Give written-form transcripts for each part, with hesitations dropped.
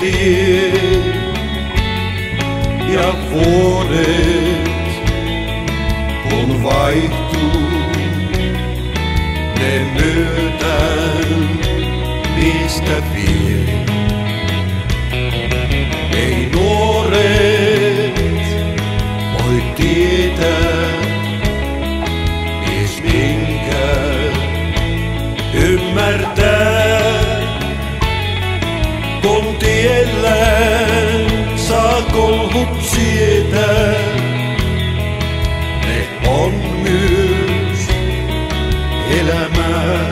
tie ja vuodet kun vaihtuu, ne myötään niistä vie. Ei nuoret voi tietää, mies minkä ymmärtää, kun tiellään saa kolhut sietää. Ne on myös elämää.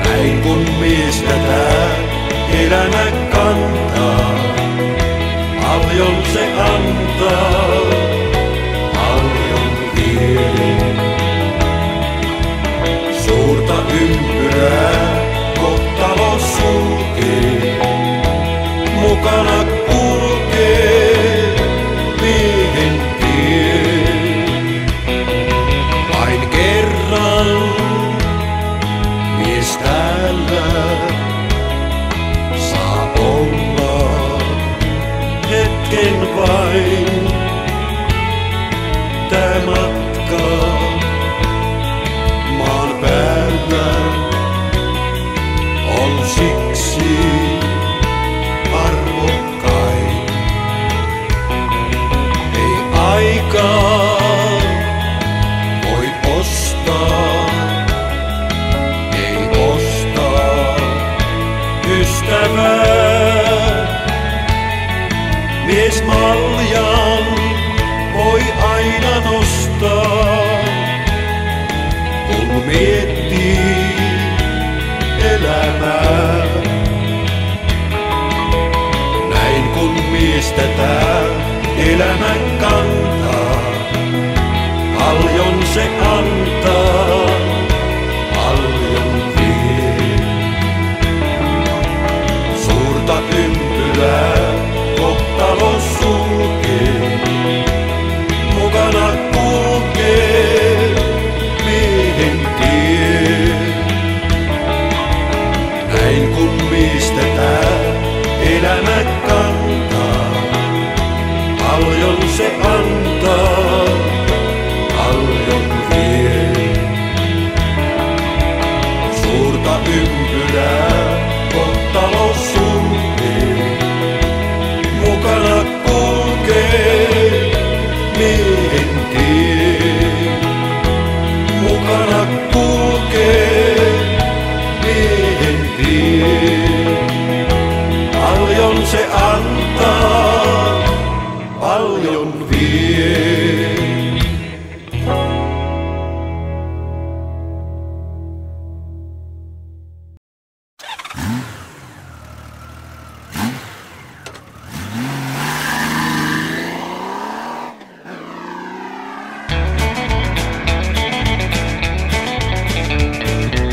Näin kun mies tätä elämä kantaa, paljon se antaa, paljon vie. Suurta ympyrää kohtalo sulkee, mukana kulkee miehen tie. Vain kerran mies täällä saa olla hetken vain. Tää matka maan päällä on siksi arvokkain. Ei aikaa voi ostaa, ei ostaa ystävää. Mies maljan voi aina nostaa, kun miettii elämää. Näin kun mies tätä elämän kantaa, paljon se antaa, paljon vie. Suurta ympyrää kohtalo sulkee, mukana kulkee miehen tie. Näin kun mies tätä elämä kantaa, paljon se antaa, paljon vie. Suurta ympyrää kohtalo sulkee, mukana kulkee miehen tie. Mukana kulkee miehen tie. Paljon se antaa, paljon vie.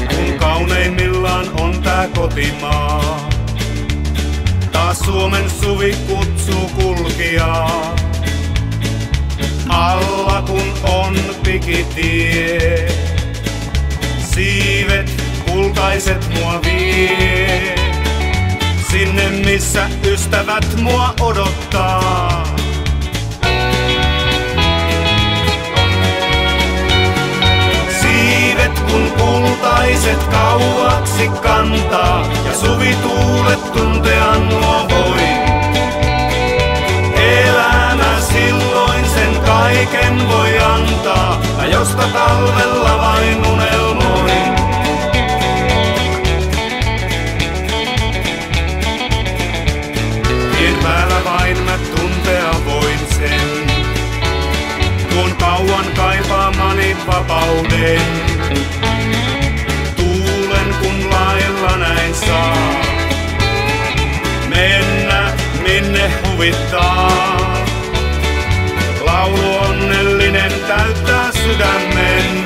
Kun kauneimmillaan on tää kotimaa, taas Suomen suvi kutsuu kulkijaa. Alla kun on pikitie, siivet kultaiset mua vie. Sinne missä ystävät mua odottaa. Siivet kun kultaiset kauaksi kantaa ja suvituulet tuntea nuo voi. Elämä silloin sen kaiken voi antaa, ja josta talvella vain unelmoin. Tien päällä vain mä tuntea voin sen, tuon kauan kaipaamani vapauden. Tuulen kun lailla näin saa, mennä minne huvittaa. Laulu onnellinen täyttää sydämen.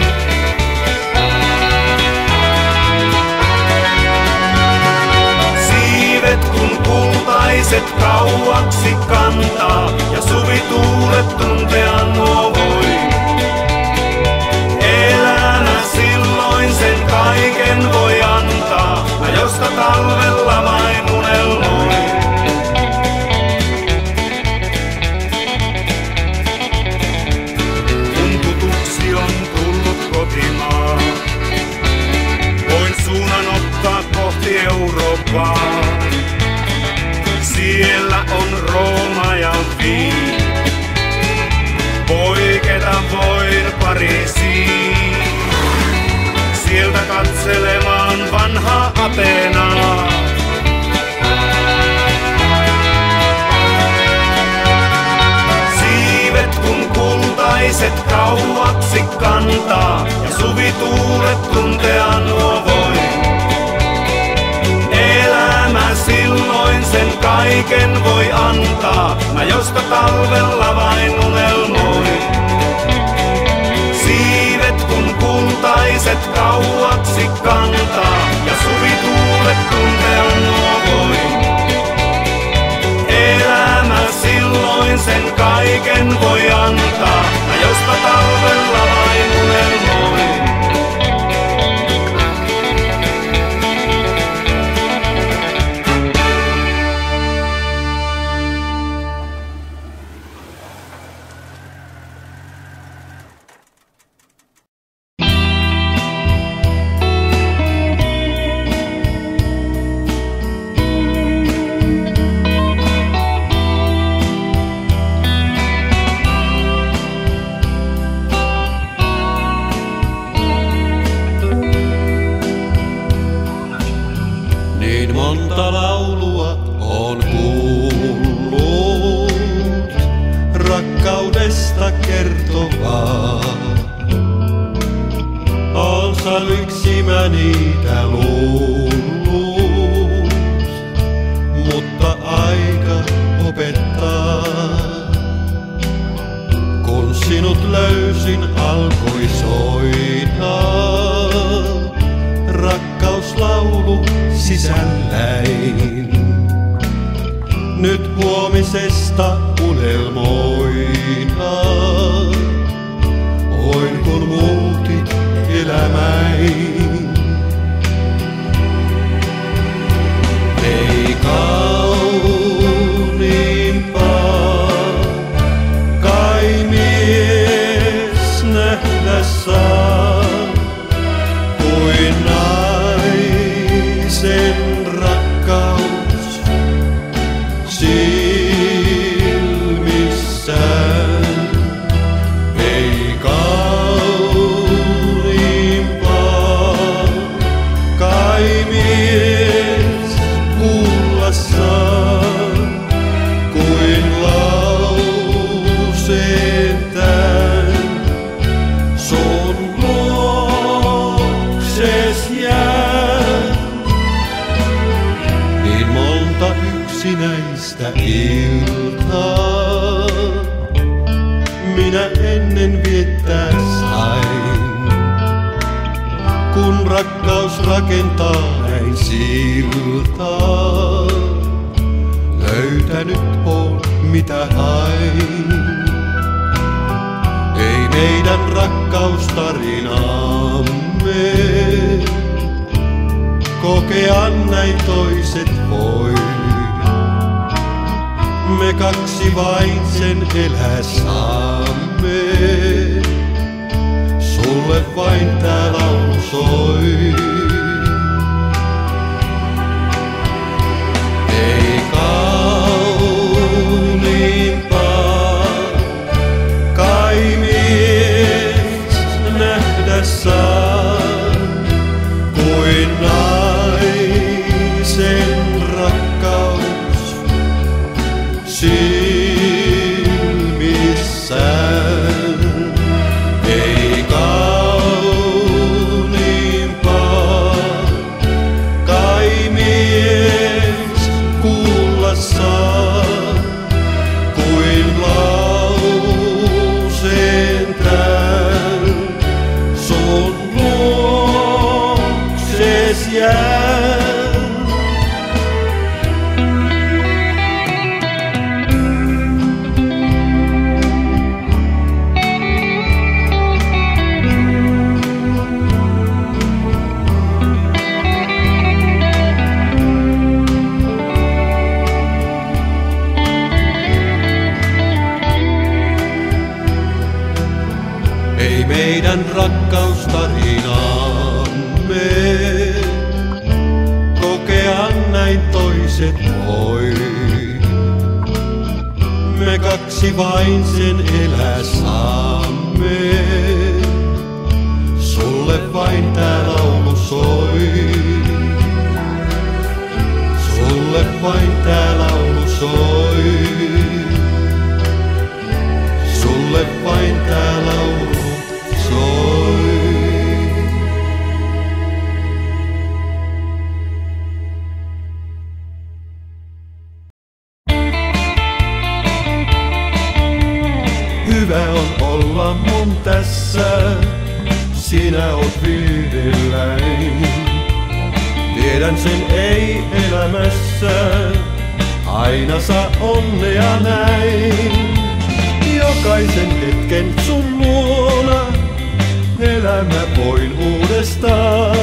Siivet kun kultaiset kauaksi kantaa ja suvituulet tuntea nuo voi. Elämä silloin sen kaiken voi antaa, ja josta talvella vain Moskvaa. Siellä on Rooma ja Viini. Poiketa voin Pariisiin. Sieltä katselemaan vanhaa Ateenaa. Siivet kun kultaiset kauaksi kantaa ja suvituulet tuntea nuo voi. Elämä silloin sen kaiken voi antaa, mä josta talvella vain unelmoin. Siivet kun kultaiset kauaksi kantaa ja suvituulet tuntea nuo voi. Elämä silloin sen kaiken voi antaa, mä josta talvella vain unelmoin. Monta laulua on kuullut rakkaudesta kertovaa. Osa yksi mä niitä luullut, mutta aika opettaa. Kun sinut löysin alkoi soittaa rakkauslaulu sisälläin. Nyt huomisesta unelmoina, voin kun muutit elämäin. Ei kauniimpaa kai mies nähdä saa kuin naisen rakkaus silmissään. Ei kauniimpaa kai mies kuulla saa kuin lauseen tän. Sun luokses jää niin monta yksinäistä iltaa minä ennen viettää sain. Kun rakkaus rakentaa näin siltaa, löytänyt on mitä hain. Ei meidän rakkaustarinamme kokea näin toiset voi. Me kaksi vain sen elää saamme. Sulle vain tää laulu soi. Ei kauniimpaa kai mies nähdä saa kuin naisen rakkaus silmissään. Ei kauniimpaa kai mies kuulla saa kuin lauseen tän. Sun luokses jää. Ei meidän rakkaustarinamme kokea näin toiset voi. Me kaksi vain sen elää saamme, sulle vain tää laulu soi. Sulle vain tää laulu soi. Sulle vain tää laulu soi. Hyvä on olla mun tässä, sinä oot viidelläin. Tiedän sen ei elämässä, aina saa onnea näin. Jokaisen hetken sun luona, elämä voin uudestaan.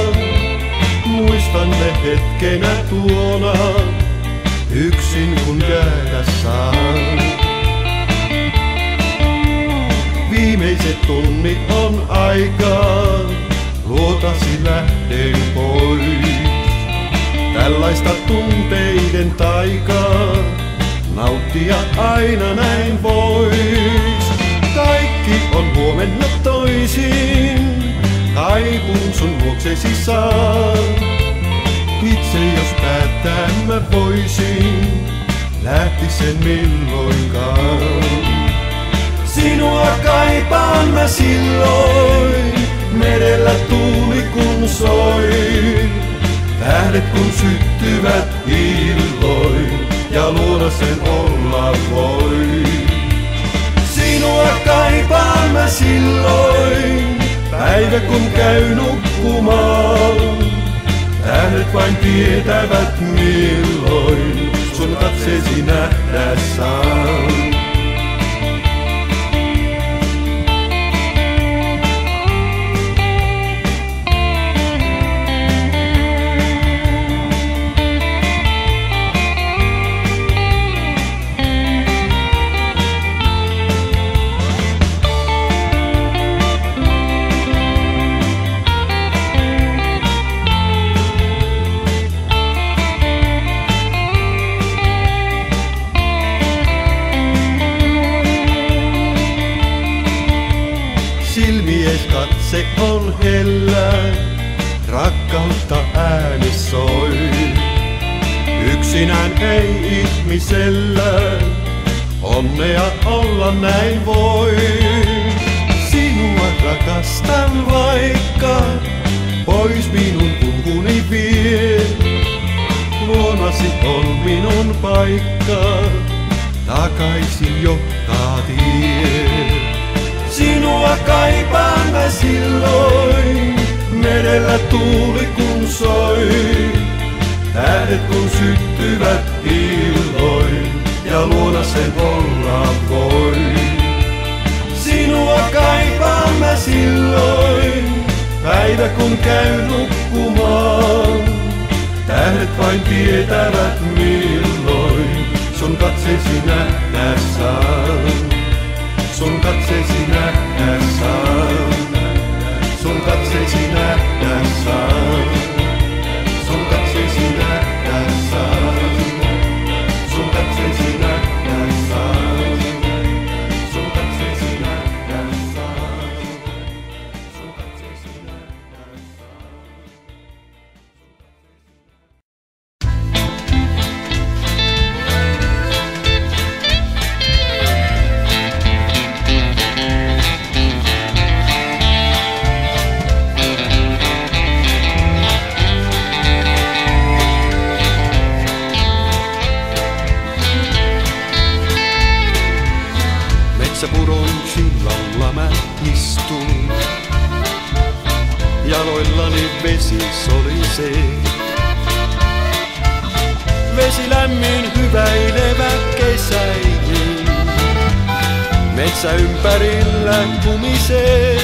Muistan ne hetkenä tuona, yksin kun jäädä saan. Viimeiset tunnit on aikaa, luotasi lähden pois. Tällaista tunteiden taikaa, nauttia aina näin vois. Kaikki on huomenna toisin, kaipuun sun luoksesi saan. Itse jos päättää mä voisin, lähtisen milloinkaan. Sinua kaipaan mä silloin, merellä tuuli kun soi. Tähdet kun syttyvät illoin, ja luona sen olla voi. Sinua kaipaan mä silloin, päivä kun käy nukkumaan. Tähdet vain tietävät milloin, sun katseesi nähdä saan. Se on hellä, rakkautta ääni soi. Yksinään ei ihmisellä, onnea olla näin voi. Sinua rakastan vaikka, pois minun kulkuni vie. Luonasi on minun paikka, takaisin johtaa tie. Sinua kaipaan mä silloin, merellä tuuli kun soi. Tähdet kun syttyvät illoin, ja luona sen olla voi. Sinua kaipaan mä silloin, päivä kun käy nukkumaan. Tähdet vain tietävät milloin, sun katseesi nähdä saan. Sun katseesi nähdä saan. Sun katseesi nähdä saan. Sun katseesi nähdä saan. Sun katseesi nähdä saan. Sun katseesi nähdä saan. Sun katseesi nähdä saan. Metsäpuron sillalla mä istun, jaloillani vesi solisee. Vesi lämmin hyväilevä kesäinen, metsä ympärillä kumisee.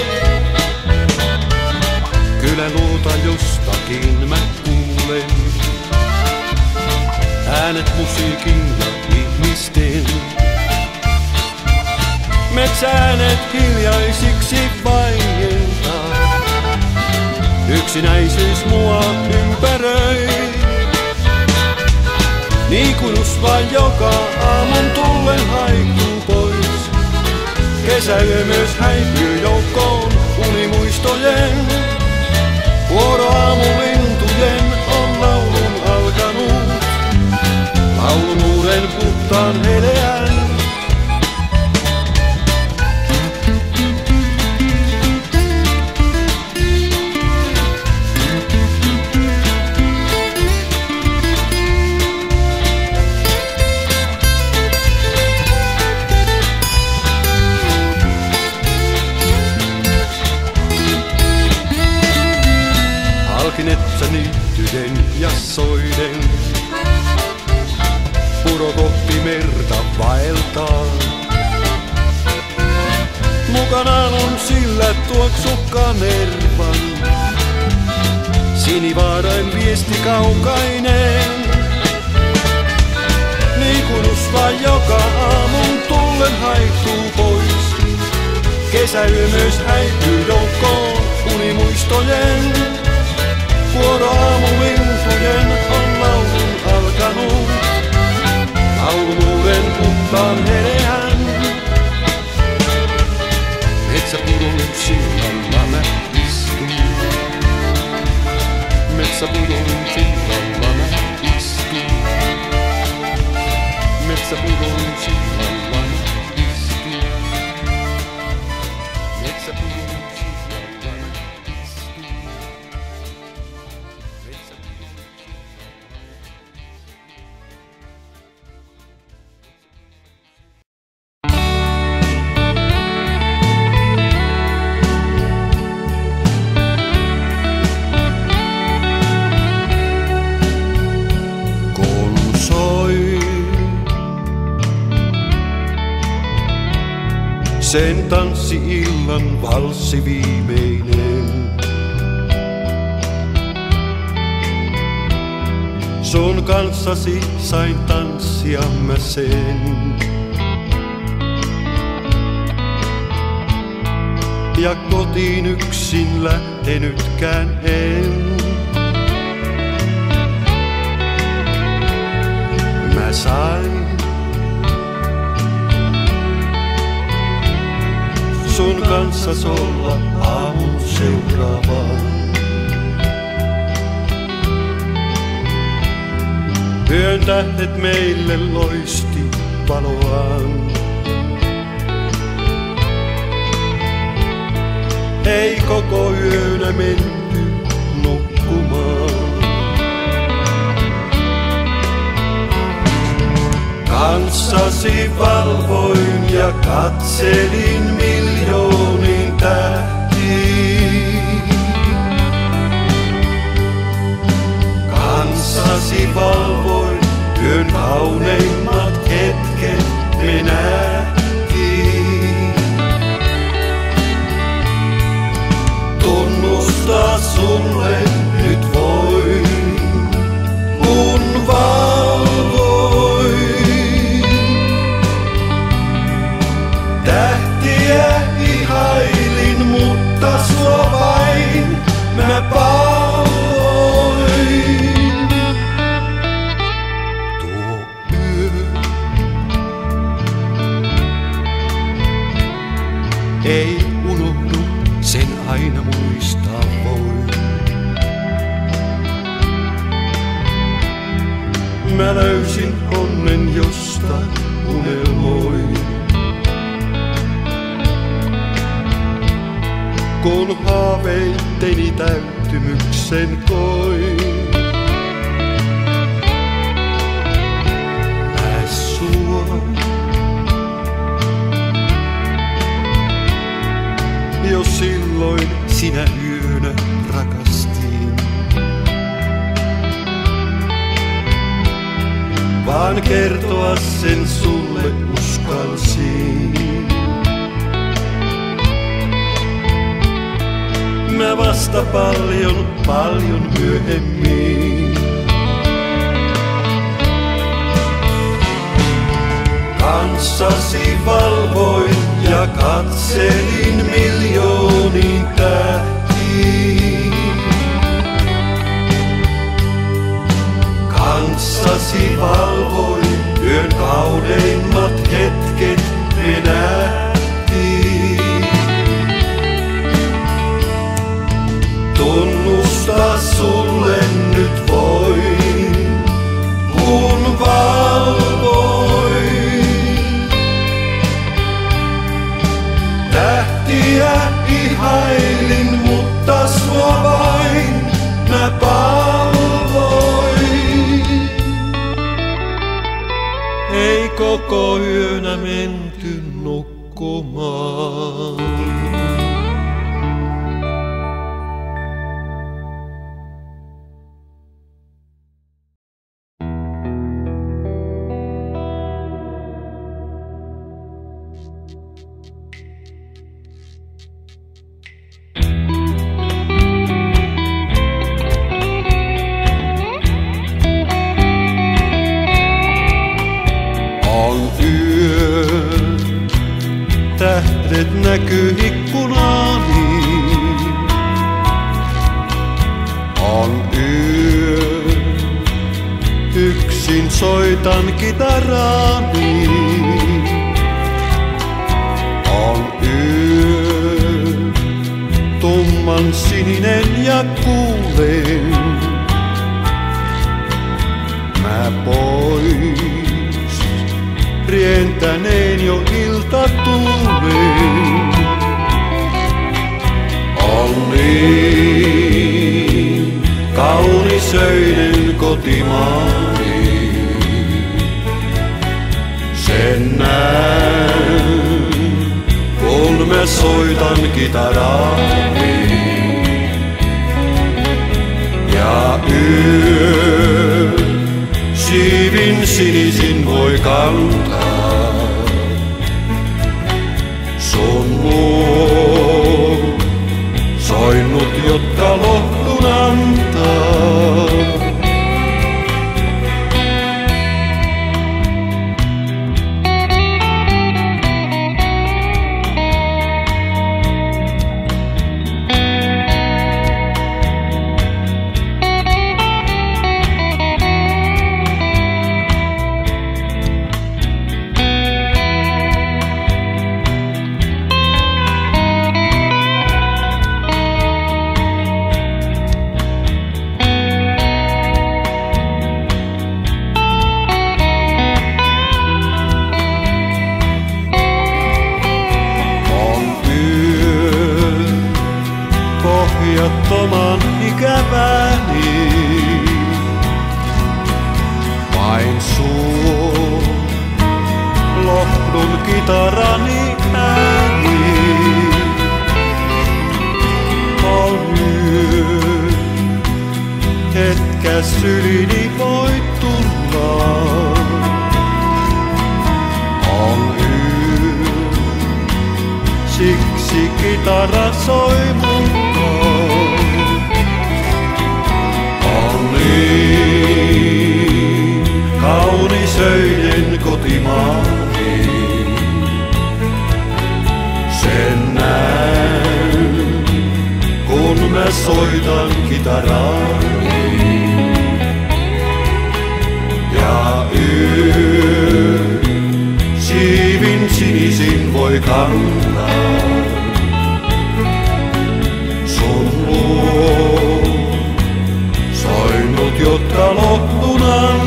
Kylän luuta jostakin mä kuulen, äänet musiikin ja ihmisten. Metsäänet hiljaisiksi vaientaa, yksinäisyys mua ympäröi. Liikutus vain joka aamun tullen haihtuu pois. Kesäyö myös häipyy joukkoon unimuistojen. Vuoroaamulintujen on laulun alkanut. Laulumuuden puhtaan heleän. Halkinetsä niittyjen ja soiden. Puro kohti merta vaeltaa. Mukanaan on sillä tuoksu kanervan. Sinivaarain viesti kaukainen. Liikutus vaan joka aamun tullen haihtuu pois. Kesäyö myös häipyy joukkoon unimuistojen. Vuoroaamulintujen on laulun alkanut. Laulumuuden puhtaan heleän. Metsäpudon sillalla mä istun. Metsäpudon sillalla mä istun. Metsäpudon sillalla mä istun. Metsäpudon sillalla mä istun. Sen tanssi-illan valssi viimeinen. Sun kanssasi sain tanssia mä sen. Ja kotiin yksin lähtenytkään en. Mä sain sun kanssas olla aamun seuraavaan. Yön tähdet meille loisti valoaan. Ei koko yönä menty nukkumaan. Kanssasi valvoin ja katselin miljoonin tähtiin. Kanssasi valvoin yön kauneimmat hetket me nähtiin. Tunnustaa sulle nyt voin, kun valvoin. Tähtiä ihailin, mutta sua vain mä palvoin. Tuo yö ei unohdu, sen aina muistaa voi. Mä löysin onnen, josta unelmoin. Kun haaveitteni täyttymyksen koin. Mä sua jo silloin sinä yönä rakastin. Vaan kertoa sen sulle uskalsin. Mä vasta paljon, paljon myöhemmin. Kanssasi valvoin ja katselin miljoonin tähtiin. Kanssasi valvoin kauneimmat hetket me nähtiin. Tunnustaa sulle nyt voin, kun valvoin. Tähtiä ihailin, mutta sua vain mä palvoin. Ei koko yönä menty nukkumaan. Tähdet näkyy ikkunaani. On yö, yksin soitan kitaraani. On yö, tumman sininen ja kuulen. Mä pois rientäneen jo iltatuulen. On niin kaunis öinen kotimaani. Sen näen, kun mä soitan kitaraani. Ja yö siivin sinisin voi kantaa. Sun luo soinnut, jotka lohkun antaa. Pohjattoman ikäväni, vain suu lohdun kitarani ääni. On yö, etkä sylini voi tulla. On yö, siksi kitara soi mukaan. On niin kaunis öinen kotimaani. Sen näen, kun mä soitan kitaraani. Ja yö siivin sinisin voi kantaa. Sun luo soinnut, jotka lohdun antaa.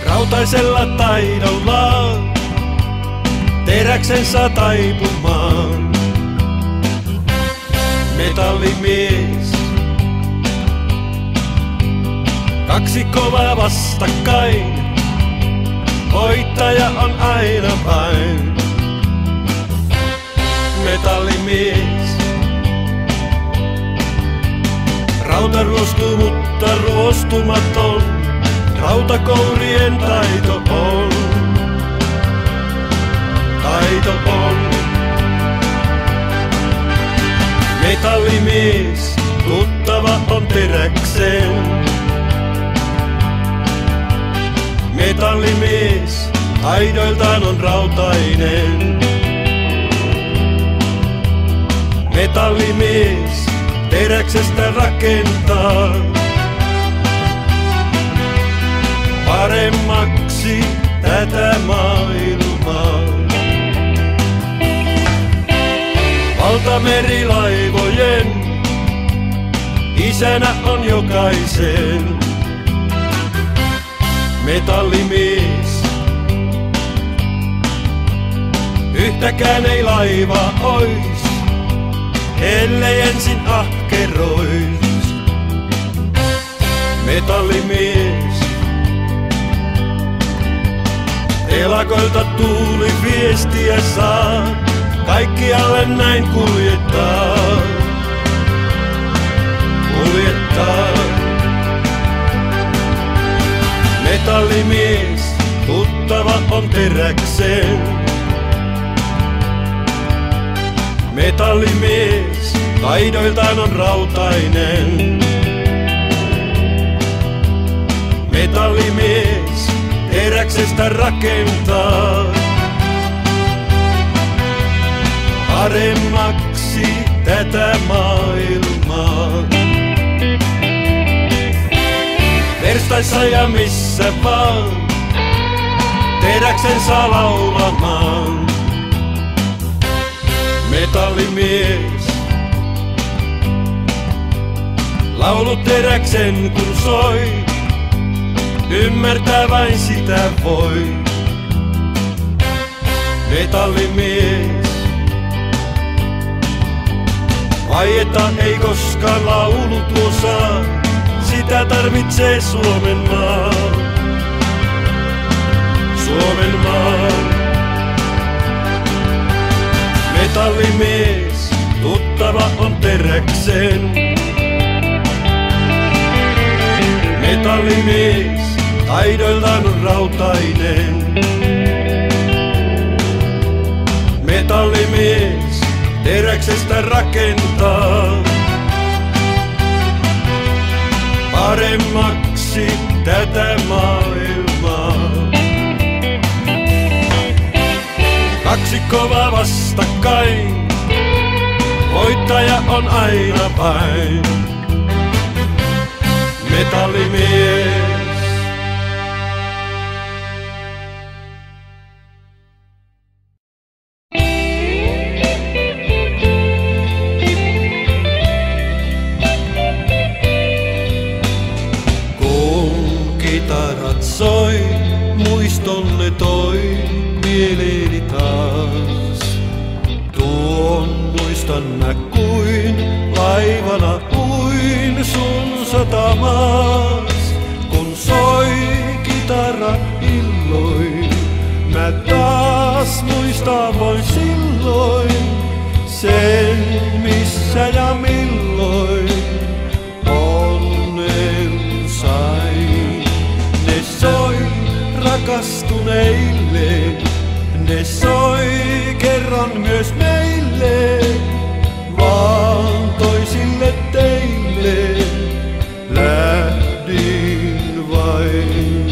Rautaisella taidolla teräksensä taipumaan. Metallimies, kaksi kovaa vastakkain. Voittaja on aina vain metallimies. Rautaruosku, mutta ruostumaton. Rautakourien taito on. Taito on. Metallimies, tuttava on teräksen. Metallimies, taidoiltaan on rautainen. Metallimies, teräksestä rakentaa. Paremmaksi tätä maailmaa. Valtamerilaivojen isänä on jokaisen metallimies. Yhtäkään ei laiva ois, ellei ensin ahkerois. Metallimies. Telakoilta tuuli viestiä saa, kaikkialle näin kuljettaa. Kuljettaa. Metallimies, tuttava on teräksen. Metallimies, taidoiltaan on rautainen. Metallimies, teräksestä rakentaa. Paremmaksi tätä maailmaa. Verstaissa ja missä vaan, teräksen saa laulamaan. Metallimies. Laulu teräksen kun soi, ymmärtää vain sitä voi. Metallimies. Vaieta ei koskaan laulu tuo saa, sitä tarvitsee Suomen maa. Suomen maa. Metallimies, tuttava on teräksen. Metallimies, taidoiltaan on rautainen. Metallimies, teräksestä rakentaa. Paremmaksi tätä maailmaa. Kaksi kovaa vastakkain, voittaja on aina vain metallimies. Kitarat soi, muistonne toi mieleeni taas. Tuon muistan mä kuin laivana uin sun satamaas. Kun soi kitara illoin, mä taas muistaa voin silloin sen missä ja milloin onnen sain. Ne soi rakastuneille, ne soi kerran myös meille, vaan toisille teille lähdin vain.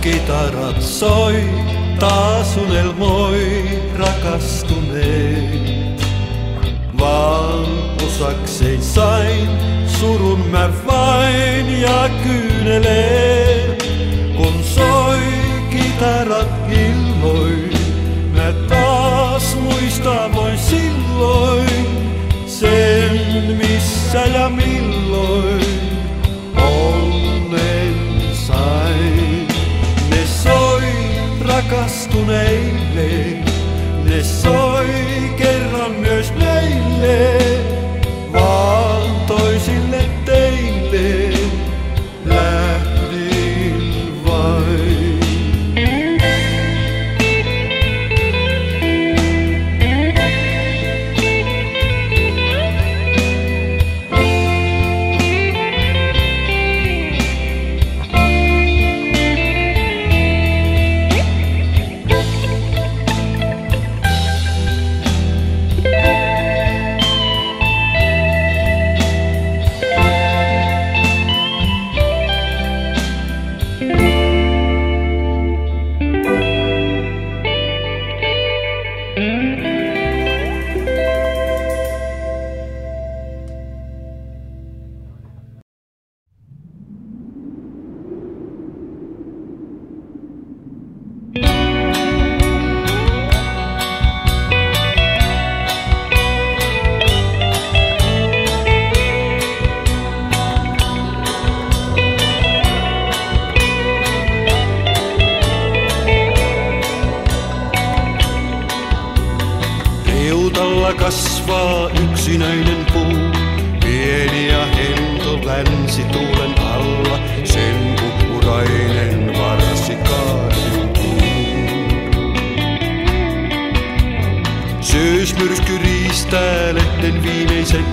Kitarat soi, taas unelmoi rakastuneet. Vaan osakseen sain surun mä vain ja kyyneleet. Kun soi kitarat ilmoin, mä taas muistaa voin silloin sen missä ja milloin länsituulen alla sen kukkurainen varsi kariutuu. Syysmyrsky riistää lehden viimeisen,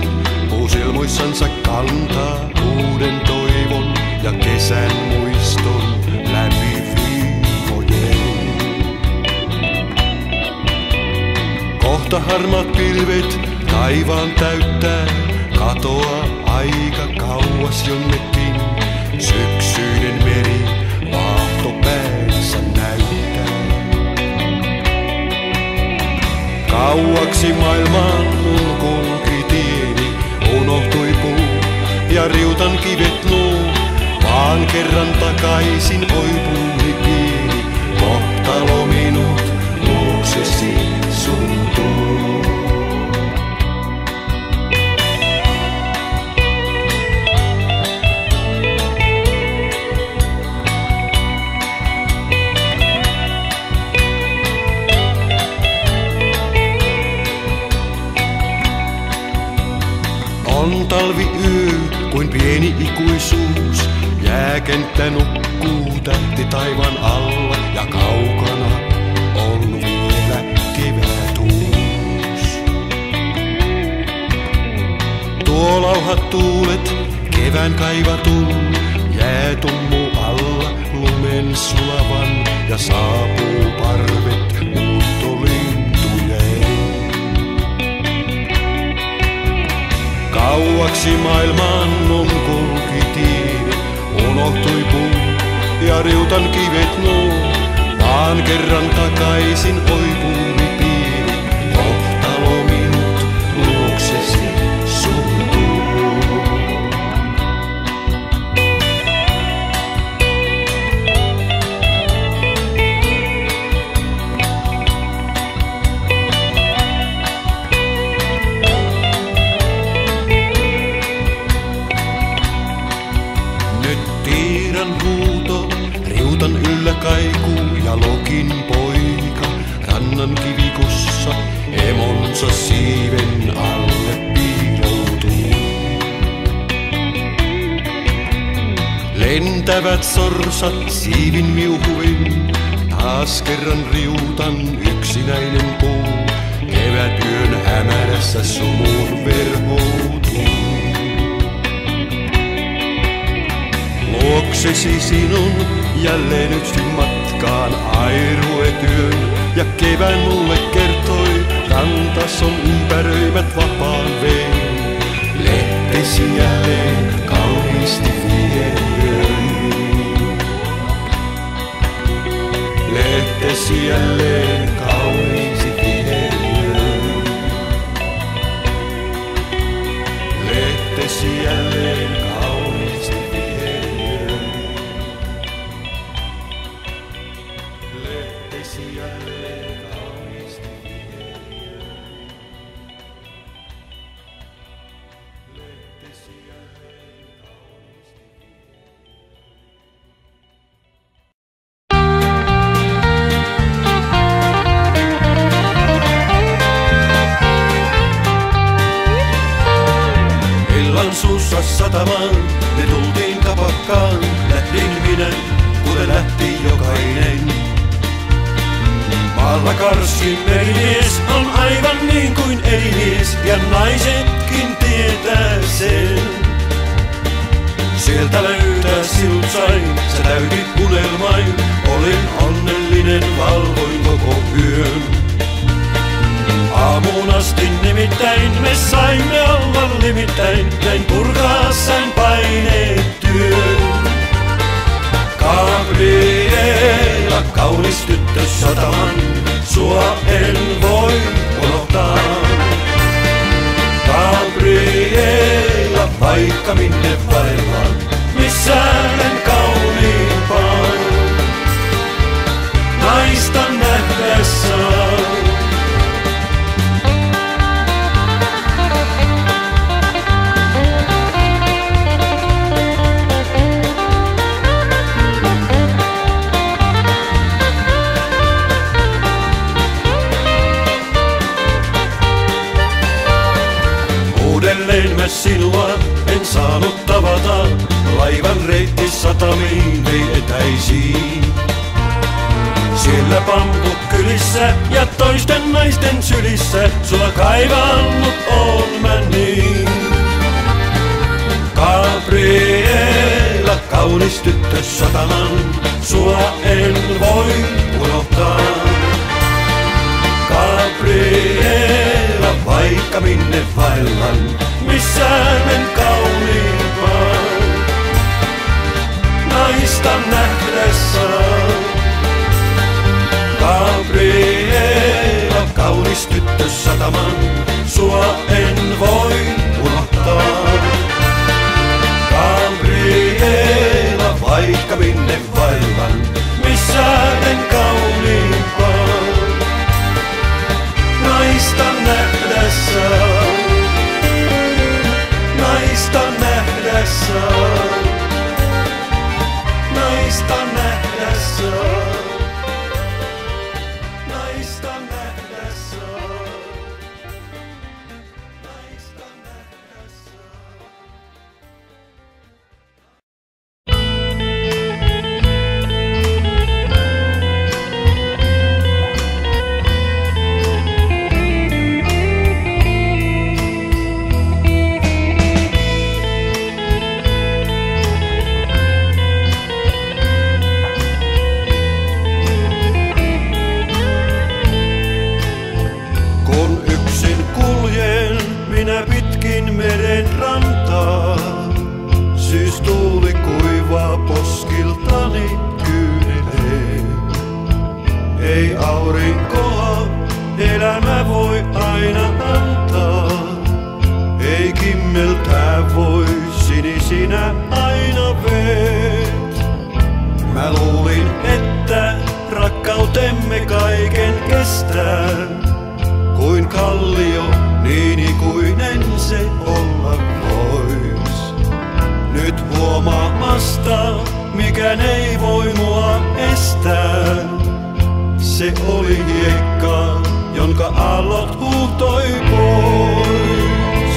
puusilmoissansa kantaa uuden toivon ja kesän muiston läpi viikkojen. Kohta harmaat pilvet taivaan täyttää, katoaa aika kauas jonnekin. Syksyinen meri vaahtopäänsä näyttää. Kauaksi maailmaan mun kulki tieni, unohtui puu ja riutan kivet nuu. Vaan kerran takaisin oipuuni pieni, kohtalo minut luoksesi suntuu. On talviyö kuin pieni ikuisuus, jääkenttä nukkuu tähti taivaan alla ja kaukana on vielä kevätuus. Tuo lauhat tuulet kevään kaivatun, jää tummu alla lumen sulavan ja saapuu parvet muuttolintujen. Kauaksi maailmaan mun kulki tieni, unohtui puu ja riutan kivet nuu. Vaan kerran takaisin oipuuni pieni, kohtalo minut luoksesi suntuu. Huuto, riutan yllä kaikuu ja lokin poika rannan kivikussa emonsa siiven alle piiloutuu. Lentävät sorsat siivin miuhuvin, taas kerran riutan yksinäinen puu. Kevätyön hämärässä sumuun verhoutuu. Luoksesi sinun jälleen yksin matkaan airuetyön, ja kevään mulle kertoi, rantas on ympäröimät vapaan veen. Lehtesi jälleen kauniisti viheljöi. Lehtesi jälleen kauniisti viheljöi. Lehtesi jälleen kauniisti. Suussa satamaan, me tultiin kapakkaan, lähdin minä, kuten lähti jokainen. Maalla karskin merimies on aivan niin kuin elimies, ja naisetkin tietää sen. Sieltä löytää sinut sain, sä täytit unelmain, olin onnellinen, valvoin koko yön. Aamuun asti nimittäin me saimme olla limittäin, näin purkaa sain paineet työn. Gabriela, kaunis tyttö sataman, sua en voi unohtaa. Gabriela, vaikka minne vaellaan, missään kauniimpaan naista nähdessään. Jälleen mä sinua en saanut tavata, laivan reitti satamiin vei etäisiin. Siellä bambukkylissä ja toisten naisten sylissä sua kaivannut oon mä niin. Gabriela, kaunis tyttö sataman, sua en voi unohtaa. Gabriela, vaikka minne vaellan, missään en kauniimpaa naista nähdessä. Gabriela, kaunis tyttö sataman, sua en voi unohtaa. Gabriela, vaikka minne vaellan, missään en kauniimpaa naista nähdessä. Naista nähdessä. Naista nähdessä. Naista nähdessä. Naista nähdessä. Pitkin meren rantaa, syystuuli kuivaa poskiltani kyynelee. Ei aurinkoa elämä voi aina antaa, ei kimmeltää voi sinisinä aina veet. Mä luulin, että rakkautemme kaiken kestää, kuin kallio niin ikuinen se olla vois. Nyt huomaamasta, mikään ei voi mua estää. Se oli hiekka, jonka aallot huutoi pois.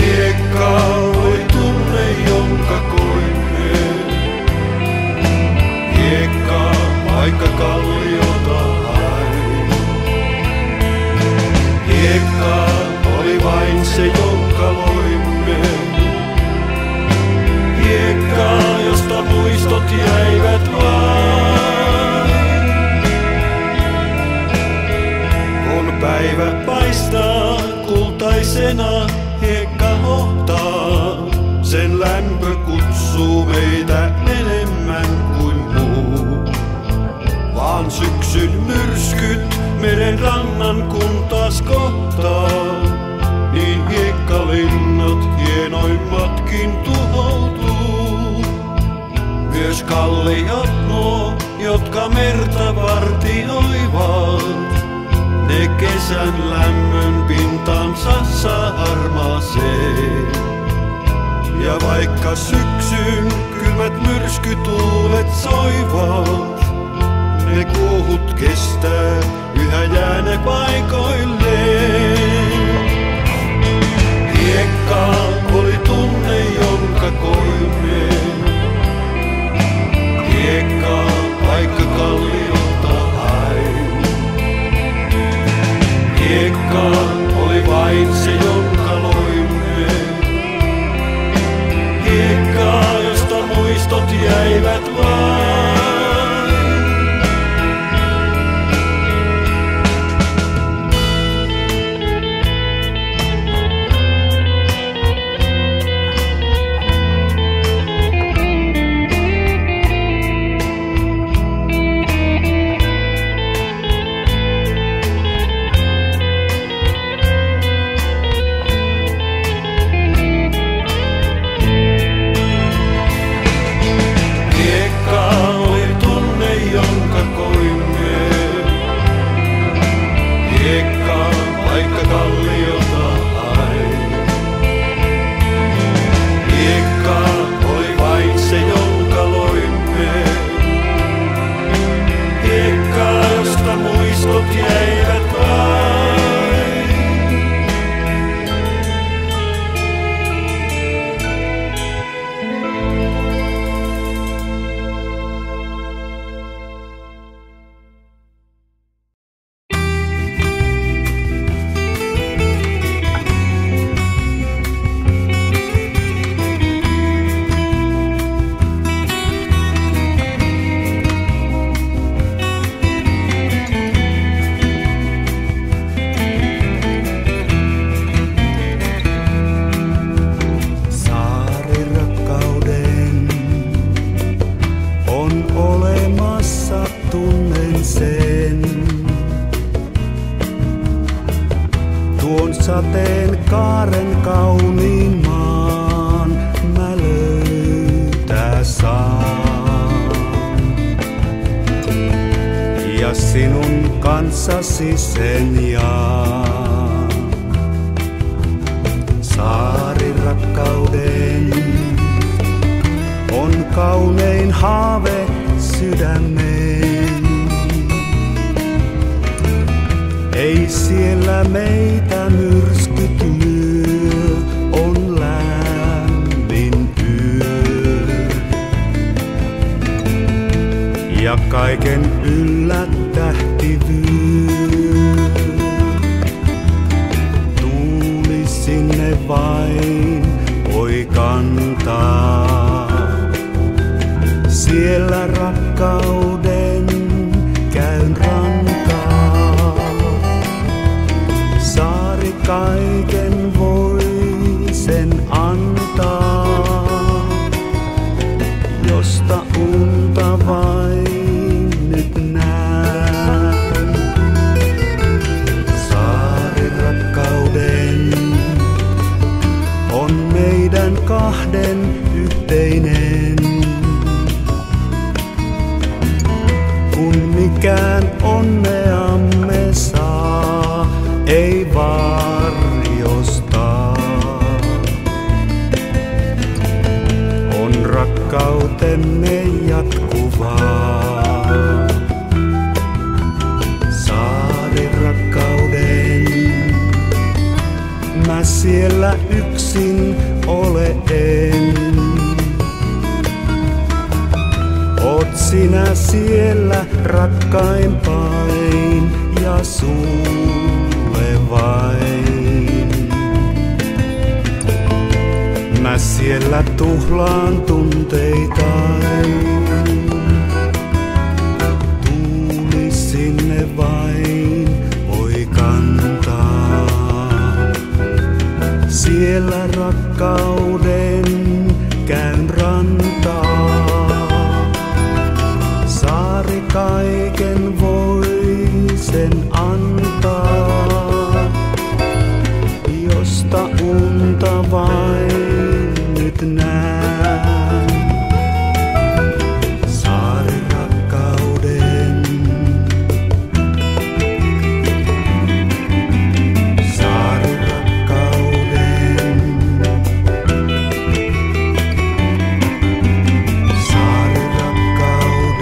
Hiekka oli tunne, jonka koimme. Hiekka, vaikka kalliota hain. Hiekka oli vain se, jonka loimme. Hiekka, josta muistot jäivät vain. Kun päivä paistaa kultaisena, hiekka hohtaa. Sen lämpö kutsuu meitä enemmän kuin muu. Vaan syksyn myrskyt meren rannan kun taas kohtaa, niin hiekkalinnat hienoimmatkin tuhoutuu. Myös kalliot nuo, jotka merta vartioivat, ne kesän lämmön pintansa saa harmaaseen. Ja vaikka syksyn kylmät myrskytuulet soivat, ne kuohut kestää yhä jää ne paikoilleen. Hiekka oli tunne, jonka koimme. Hiekka, vaikka kalliota hain. Hiekka oli vain se, jonka loimme. Hiekka, josta muistot jäivät vain. saaren kauniin maan mä löytää saan. Ja sinun kanssasi sen jaan. Saarirakkauden on kaunein haave sydämeen. Ei siellä meitä myrskyt lyö, on lämmin yö. Ja kaiken yllä tähtivyö. Tuuli sinne vain voi kantaa. Siellä rakkauden käyn rantaa. Saari kaiken voi sen antaa, josta unta vain nyt näen. Saarirakkauden on meidän kahden yhteinen. Kun mikään onneamme saa, ei varjostaa. On rakkautemme jatkuvaa. Saarirakkauden mä siellä yksin olen. Oot sinä siellä rakkaimpain ja sulle vain. Mä siellä tuhlaan tunteitain. Tuuli sinne vain voi kantaa. Siellä rakkauden käyn rantaa. Saari kaiken voi sen antaa, josta unta vain nyt näen. Saarirakkauden, saarirakkauden, saarirakkauden.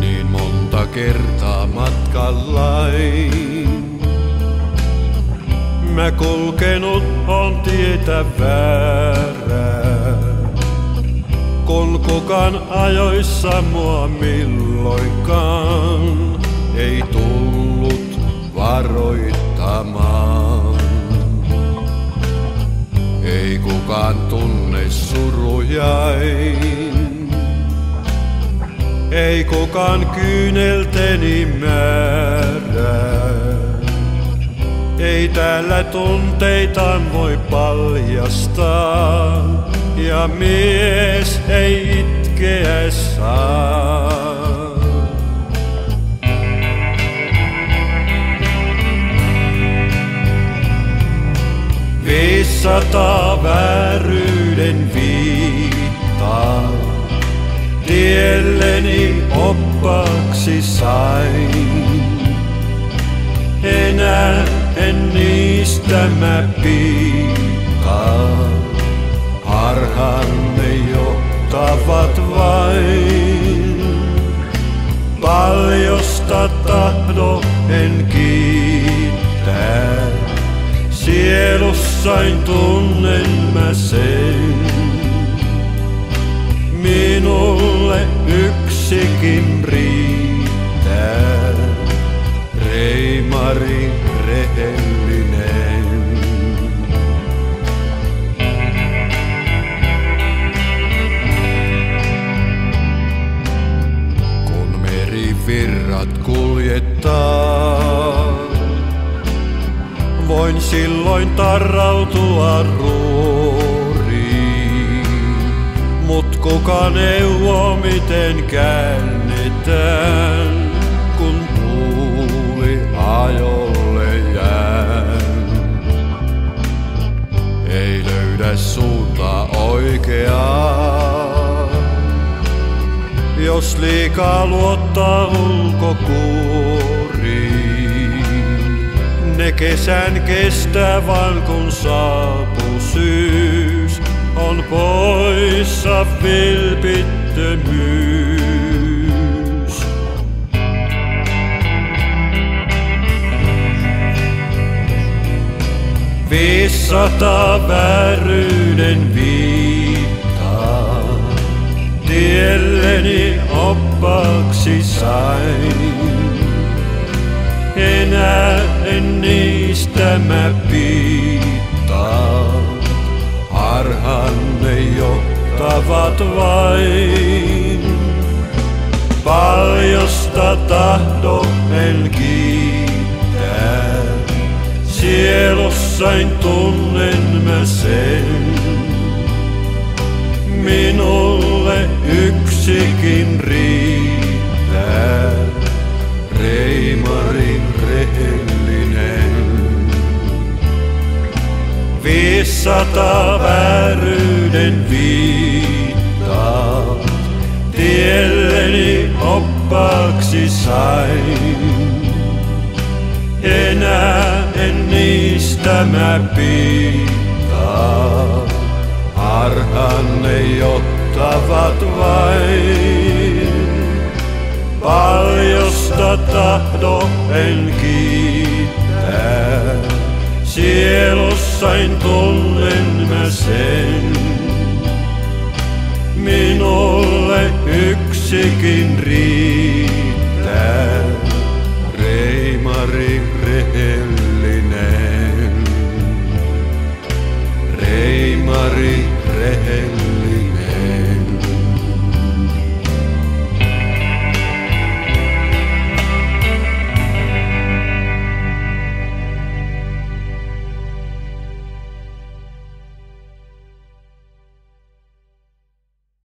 Niin monta kertaa matkallain mä kulkenut on tietä väärää, kun kukaan ajoissa mua milloinkaan ei tullut varoittamaan. Ei kukaan tunne surujain, ei kukaan kyynelteni määrää. Ei täällä tunteitaan voi paljastaa, ja mies ei itkeä saa. 500 vääryyden viittaa, tielleni oppaaksi sain. Enää en niistä mä piikkaa, harhaan ne johtavat vain. Paljosta tahdo en kiittää, sielussain tunnen mä sen. Minulle yksikin riittää, reimari rehellinen. Kun merivirrat kuljettaa, voin silloin tarrautua ruoriin, mut kuka neuvoo miten käännetään, kun tuuli ajolle jää. Ei löydä suuntaa oikeaa, jos liikaa luottaa ulkokuoriin. Ne kesän kestää vaan kun saapuu syys, on poissa vilpittömyys. 500 vääryyden viittaa, tielleni oppaaksi sain. Enää en niistä mä piittaa, harhaan ne johtavat vain. Paljosta tahdo en kiittää, sielussain tunnen mä sen. Minulle yksikin riittää, reimarin rehellinen. 500 vääryyden viittaa, tielleni oppaaksi sain. Enää en niistä mä piittaa, harhaan ne johtavat vain. Paljosta tahdo en kiittää, sielussain tunnen mä sen. Minulle yksikin riittää, reimarin rehellinen.